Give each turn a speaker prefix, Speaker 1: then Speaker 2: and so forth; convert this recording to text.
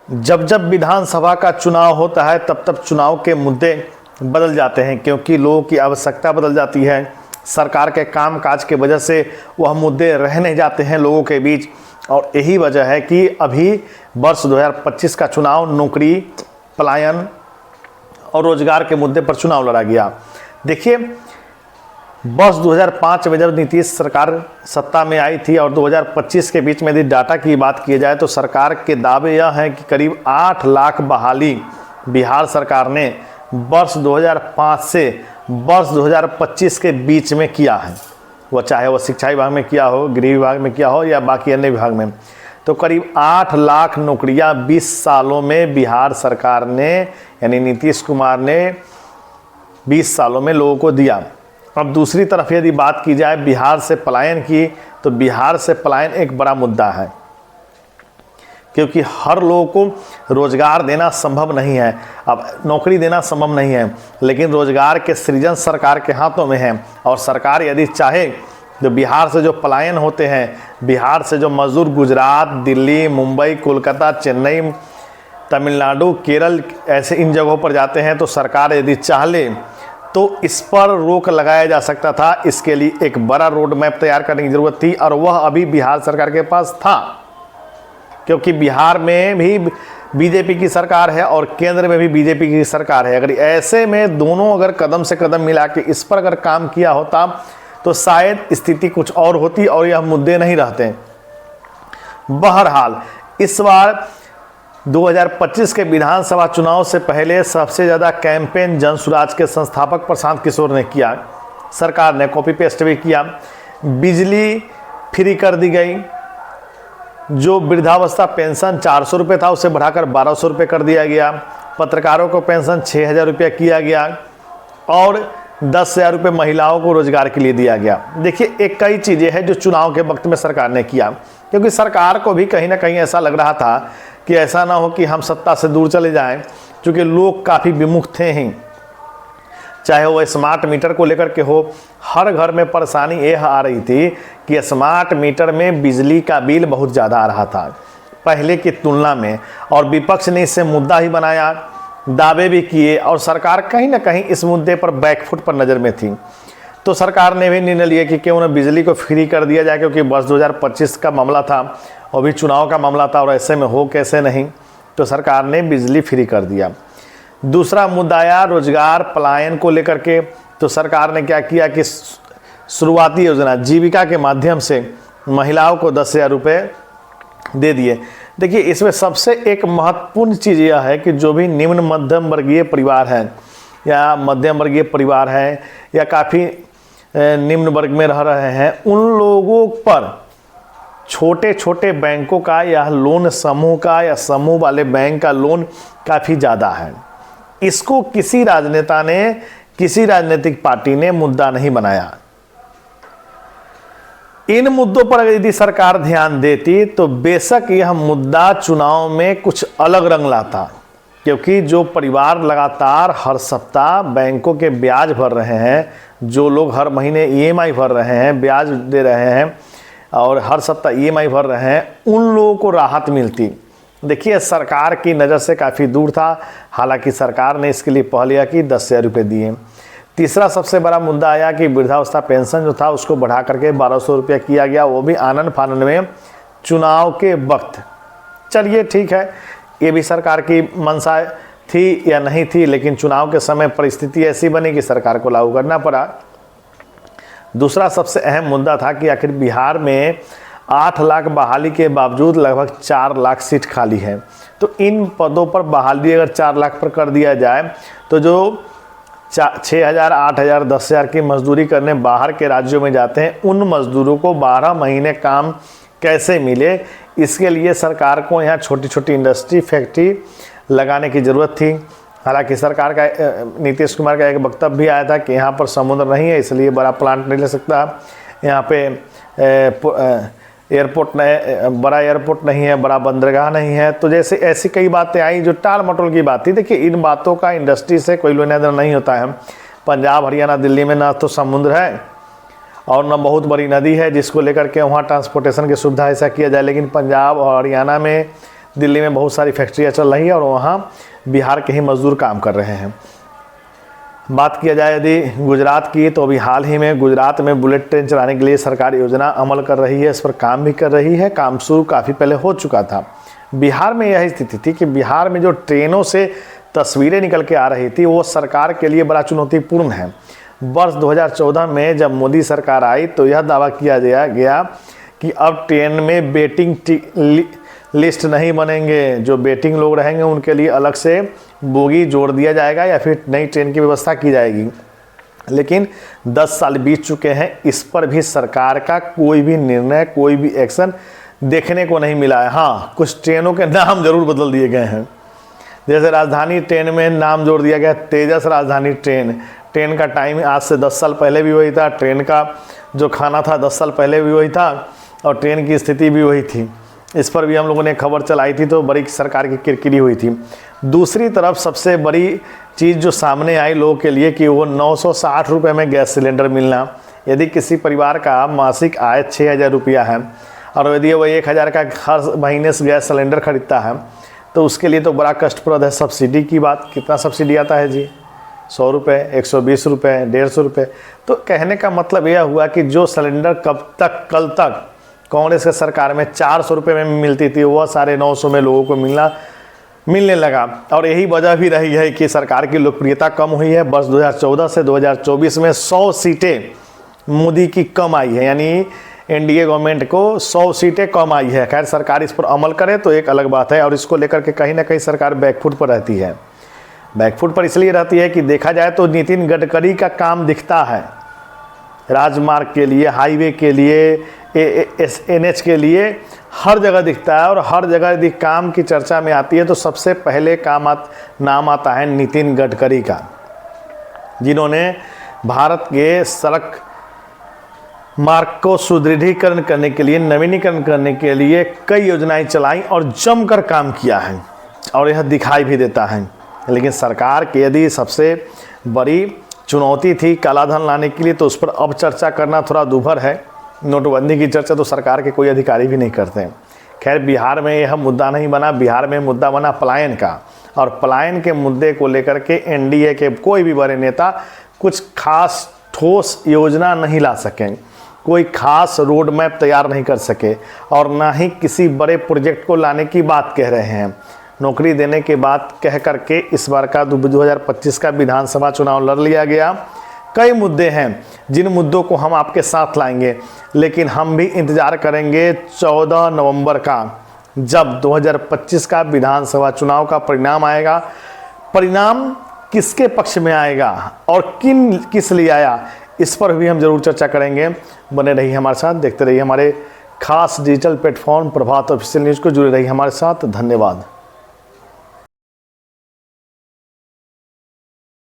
Speaker 1: जब जब विधानसभा का चुनाव होता है तब तब चुनाव के मुद्दे बदल जाते हैं, क्योंकि लोगों की आवश्यकता बदल जाती है। सरकार के कामकाज के वजह से वह मुद्दे रह नहीं जाते हैं लोगों के बीच। और यही वजह है कि अभी वर्ष 2025 का चुनाव नौकरी, पलायन और रोजगार के मुद्दे पर चुनाव लड़ा गया। देखिए, वर्ष 2005 में जब नीतीश सरकार सत्ता में आई थी और 2025 के बीच में यदि डाटा की बात की जाए तो सरकार के दावे यह हैं कि करीब 8 लाख बहाली बिहार सरकार ने वर्ष 2005 से वर्ष 2025 के बीच में किया है। वह चाहे वह शिक्षा विभाग में किया हो, गृह विभाग में किया हो या बाकी अन्य विभाग में। तो करीब 8 लाख नौकरियां 20 सालों में बिहार सरकार ने, यानी नीतीश कुमार ने 20 सालों में लोगों को दिया। अब दूसरी तरफ यदि बात की जाए बिहार से पलायन की, तो बिहार से पलायन एक बड़ा मुद्दा है, क्योंकि हर लोगों को रोजगार देना संभव नहीं है। अब नौकरी देना संभव नहीं है, लेकिन रोजगार के सृजन सरकार के हाथों में है। और सरकार यदि चाहे तो बिहार से जो पलायन होते हैं, बिहार से जो मजदूर गुजरात, दिल्ली, मुंबई, कोलकाता, चेन्नई, तमिलनाडु, केरल ऐसे इन जगहों पर जाते हैं, तो सरकार यदि चाह ले तो इस पर रोक लगाया जा सकता था। इसके लिए एक बड़ा रोड मैप तैयार करने की ज़रूरत थी, और वह अभी बिहार सरकार के पास था, क्योंकि बिहार में भी बीजेपी की सरकार है और केंद्र में भी बीजेपी की सरकार है। अगर ऐसे में दोनों अगर कदम से कदम मिला के इस पर अगर काम किया होता तो शायद स्थिति कुछ और होती और यह मुद्दे नहीं रहते। बहरहाल इस बार 2025 के विधानसभा चुनाव से पहले सबसे ज़्यादा कैंपेन जनसुराज के संस्थापक प्रशांत किशोर ने किया। सरकार ने कॉपी पेस्ट भी किया। बिजली फ्री कर दी गई, जो वृद्धावस्था पेंशन 400 रुपये था उसे बढ़ाकर 1200 रुपये कर दिया गया। पत्रकारों को पेंशन 6000 रुपये किया गया और 10,000 रुपये महिलाओं को रोजगार के लिए दिया गया। देखिए, एक कई चीज़ें हैं जो चुनाव के वक्त में सरकार ने किया, क्योंकि सरकार को भी कहीं ना कहीं ऐसा लग रहा था कि ऐसा ना हो कि हम सत्ता से दूर चले जाएं, क्योंकि लोग काफ़ी विमुख थे ही। चाहे वो स्मार्ट मीटर को लेकर के हो, हर घर में परेशानी यह आ रही थी कि स्मार्ट मीटर में बिजली का बिल बहुत ज़्यादा आ रहा था पहले की तुलना में, और विपक्ष ने इससे मुद्दा ही बनाया, दावे भी किए, और सरकार कहीं ना कहीं इस मुद्दे पर बैकफुट पर नज़र में थी। तो सरकार ने भी निर्णय लिया कि क्यों ना बिजली को फ्री कर दिया जाए, क्योंकि वर्ष 2025 का मामला था और भी चुनाव का मामला था, और ऐसे में हो कैसे नहीं। तो सरकार ने बिजली फ्री कर दिया। दूसरा मुद्दा आया रोजगार पलायन को लेकर के। तो सरकार ने क्या किया कि शुरुआती योजना जीविका के माध्यम से महिलाओं को 10,000 रुपये दे दिए। देखिए, इसमें सबसे एक महत्वपूर्ण चीज़ यह है कि जो भी निम्न मध्यम वर्गीय परिवार हैं या मध्यम वर्गीय परिवार हैं या काफ़ी निम्न वर्ग में रह रहे हैं, उन लोगों पर छोटे छोटे बैंकों का या लोन समूह का या समूह वाले बैंक का लोन काफ़ी ज़्यादा है। इसको किसी राजनेता ने, किसी राजनीतिक पार्टी ने मुद्दा नहीं बनाया। इन मुद्दों पर यदि सरकार ध्यान देती तो बेशक यह मुद्दा चुनाव में कुछ अलग रंग लाता, क्योंकि जो परिवार लगातार हर सप्ताह बैंकों के ब्याज भर रहे हैं, जो लोग हर महीने EMI भर रहे हैं, ब्याज दे रहे हैं और हर सप्ताह EMI भर रहे हैं, उन लोगों को राहत मिलती। देखिए, सरकार की नज़र से काफ़ी दूर था, हालांकि सरकार ने इसके लिए पहल यह कि 10,000 रुपये दिए। तीसरा सबसे बड़ा मुद्दा आया कि वृद्धावस्था पेंशन जो था उसको बढ़ा करके 1200 रुपये किया गया, वो भी आनन फानन में चुनाव के वक्त। चलिए ठीक है, ये भी सरकार की मंशा थी या नहीं थी, लेकिन चुनाव के समय परिस्थिति ऐसी बनी कि सरकार को लागू करना पड़ा। दूसरा सबसे अहम मुद्दा था कि आखिर बिहार में 8 लाख बहाली के बावजूद लगभग 4 लाख सीट खाली है। तो इन पदों पर बहाली अगर 4 लाख पर कर दिया जाए तो जो 6,000, 8,000, 10,000 की मजदूरी करने बाहर के राज्यों में जाते हैं, उन मजदूरों को 12 महीने काम कैसे मिले, इसके लिए सरकार को यहाँ छोटी छोटी इंडस्ट्री, फैक्ट्री लगाने की ज़रूरत थी। हालांकि सरकार का, नीतीश कुमार का एक वक्तव्य भी आया था कि यहाँ पर समुद्र नहीं है, इसलिए बड़ा प्लांट नहीं ले सकता, यहाँ पे एयरपोर्ट नहीं, बड़ा एयरपोर्ट नहीं है, बड़ा बंदरगाह नहीं है। तो जैसे ऐसी कई बातें आई जो टाल मटोल की बात थी। देखिए, इन बातों का इंडस्ट्री से कोई लेना देना नहीं होता है। पंजाब, हरियाणा, दिल्ली में ना तो समुद्र है और न बहुत बड़ी नदी है जिसको लेकर के वहाँ ट्रांसपोर्टेशन की सुविधा ऐसा किया जाए, लेकिन पंजाब और हरियाणा में, दिल्ली में बहुत सारी फैक्ट्रियाँ चल रही है और वहाँ बिहार के ही मजदूर काम कर रहे हैं। बात किया जाए यदि गुजरात की, तो अभी हाल ही में गुजरात में बुलेट ट्रेन चलाने के लिए सरकार योजना अमल कर रही है, इस पर काम भी कर रही है। काम शुरू काफ़ी पहले हो चुका था। बिहार में यह स्थिति थी कि बिहार में जो ट्रेनों से तस्वीरें निकल के आ रही थी वो सरकार के लिए बड़ा चुनौतीपूर्ण है। वर्ष 2014 में जब मोदी सरकार आई तो यह दावा किया गया कि अब ट्रेन में वेटिंग लिस्ट नहीं बनेंगे, जो वेटिंग लोग रहेंगे उनके लिए अलग से बोगी जोड़ दिया जाएगा या फिर नई ट्रेन की व्यवस्था की जाएगी। लेकिन 10 साल बीत चुके हैं, इस पर भी सरकार का कोई भी निर्णय, कोई भी एक्शन देखने को नहीं मिला है। हाँ, कुछ ट्रेनों के नाम जरूर बदल दिए गए हैं, जैसे राजधानी ट्रेन में नाम जोड़ दिया गया तेजस राजधानी ट्रेन। ट्रेन का टाइम आज से 10 साल पहले भी वही था, ट्रेन का जो खाना था 10 साल पहले भी वही था और ट्रेन की स्थिति भी वही थी। इस पर भी हम लोगों ने खबर चलाई थी तो बड़ी सरकार की किरकिरी हुई थी। दूसरी तरफ सबसे बड़ी चीज़ जो सामने आई लोगों के लिए कि वो 960 रुपये में गैस सिलेंडर मिलना। यदि किसी परिवार का मासिक आय 6000 रुपया है और यदि वो 1000 का हर महीने से गैस सिलेंडर खरीदता है तो उसके लिए तो बड़ा कष्टप्रद है। सब्सिडी की बात, कितना सब्सिडी आता है जी? 100 रुपये, 120 रुपये, 150 रुपये। तो कहने का मतलब यह हुआ कि जो सिलेंडर कल तक कांग्रेस के सरकार में 400 रुपये में मिलती थी वह 950 में लोगों को मिलने लगा। और यही वजह भी रही है कि सरकार की लोकप्रियता कम हुई है। वर्ष 2014 से 2024 में 100 सीटें मोदी की कम आई है, यानी एनडीए गवर्नमेंट को 100 सीटें कम आई है। खैर, सरकार इस पर अमल करे तो एक अलग बात है और इसको लेकर के कहीं ना कहीं सरकार बैकफुट पर रहती है। बैकफुट पर इसलिए रहती है कि देखा जाए तो नितिन गडकरी का काम दिखता है, राजमार्ग के लिए, हाईवे के लिए, NH के लिए हर जगह दिखता है। और हर जगह यदि काम की चर्चा में आती है तो सबसे पहले नाम आता है नितिन गडकरी का, जिन्होंने भारत के सड़क मार्ग को सुदृढ़ीकरण करने के लिए, नवीनीकरण करने के लिए कई योजनाएं चलाई और जमकर काम किया है और यह दिखाई भी देता है। लेकिन सरकार की यदि सबसे बड़ी चुनौती थी कालाधन लाने के लिए तो उस पर अब चर्चा करना थोड़ा दूभर है। नोटबंदी की चर्चा तो सरकार के कोई अधिकारी भी नहीं करते हैं। खैर, बिहार में यह मुद्दा नहीं बना, बिहार में मुद्दा बना पलायन का। और पलायन के मुद्दे को लेकर के एनडीए के कोई भी बड़े नेता कुछ खास ठोस योजना नहीं ला सके, कोई खास रोड मैप तैयार नहीं कर सके और ना ही किसी बड़े प्रोजेक्ट को लाने की बात कह रहे हैं। नौकरी देने के बाद कह करके इस बार का 2025 का विधानसभा चुनाव लड़ लिया गया। कई मुद्दे हैं जिन मुद्दों को हम आपके साथ लाएंगे, लेकिन हम भी इंतज़ार करेंगे 14 नवंबर का, जब 2025 का विधानसभा चुनाव का परिणाम आएगा। परिणाम किसके पक्ष में आएगा और किस लिए आया, इस पर भी हम जरूर चर्चा करेंगे। बने रहिए हमारे साथ, देखते रहिए हमारे खास डिजिटल प्लेटफॉर्म प्रभात ऑफिशियल न्यूज़ को, जुड़े रहिए हमारे साथ। धन्यवाद।